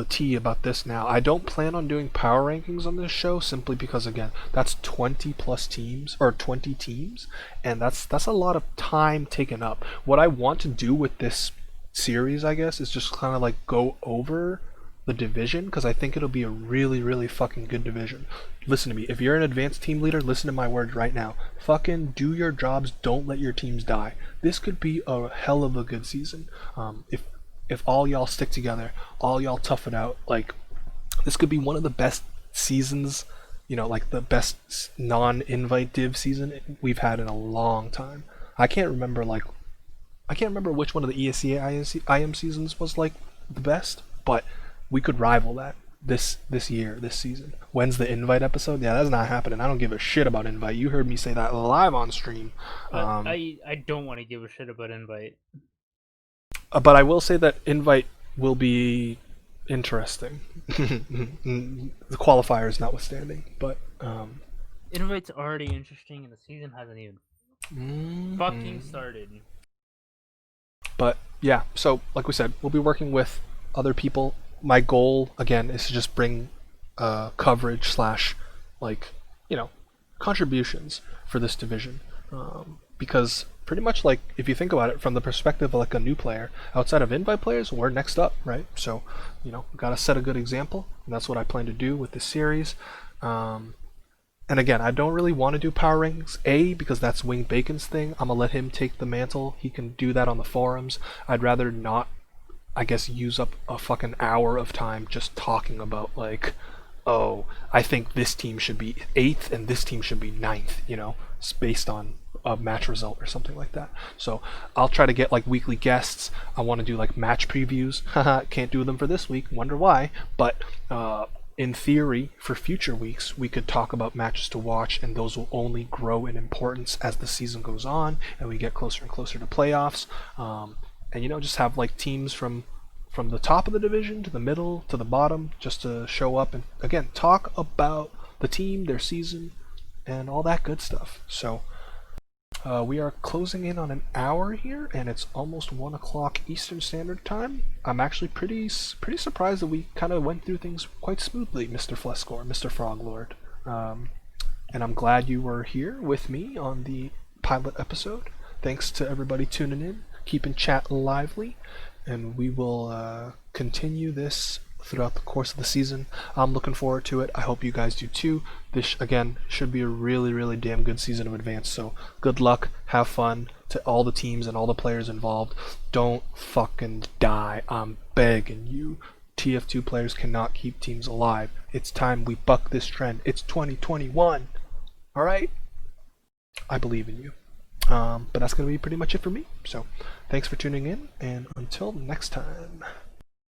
tea about this now. I don't plan on doing power rankings on this show simply because again, that's 20 plus teams or 20 teams, and that's a lot of time taken up. What I want to do with this series, I guess, is just kind of like go over the division because I think it'll be a really, really fucking good division. Listen to me. If you're an advanced team leader, listen to my words right now. Fucking do your jobs. Don't let your teams die. This could be a hell of a good season. If all y'all stick together, all y'all tough it out, like this could be one of the best seasons, like the best non-invite div season we've had in a long time. I can't remember which one of the ESC IM seasons was like the best, but we could rival that this season. When's the invite episode? Yeah, that's not happening. I don't give a shit about invite. You heard me say that live on stream. I don't want to give a shit about invite. But I will say that invite will be interesting. The qualifiers notwithstanding, but Invite's already interesting, and the season hasn't even fucking started. But yeah, so like we said, we'll be working with other people. My goal again is to just bring coverage slash like contributions for this division, because pretty much like if you think about it from the perspective of like a new player outside of invite players, we're next up, right? So we gotta set a good example, and that's what I plan to do with this series. And again, I don't really want to do power rankings, because that's Wing Bacon's thing. I'm gonna let him take the mantle. He can do that on the forums. I'd rather not, I guess, use up a fucking hour of time just talking about like, oh, I think this team should be 8th and this team should be 9th, it's based on a match result or something like that. So I'll try to get like weekly guests. I want to do like match previews. Can't do them for this week, wonder why, but in theory for future weeks we could talk about matches to watch, and those will only grow in importance as the season goes on and we get closer and closer to playoffs. And just have like teams from the top of the division to the middle to the bottom just to show up and again talk about the team, their season, and all that good stuff. So we are closing in on an hour here, and it's almost 1 o'clock Eastern Standard Time. I'm actually pretty surprised that we kind of went through things quite smoothly, Mr. Fleskore, Mr. Froglord. And I'm glad you were here with me on the pilot episode. Thanks to everybody tuning in, keeping chat lively, and we will continue this throughout the course of the season. I'm looking forward to it. I hope you guys do too. This again should be a really, really damn good season of Advance. So good luck, have fun to all the teams and all the players involved. Don't fucking die. I'm begging you. TF2 players cannot keep teams alive. It's time we buck this trend. It's 2021. Alright? I believe in you. But that's going to be pretty much it for me. So thanks for tuning in, and until next time.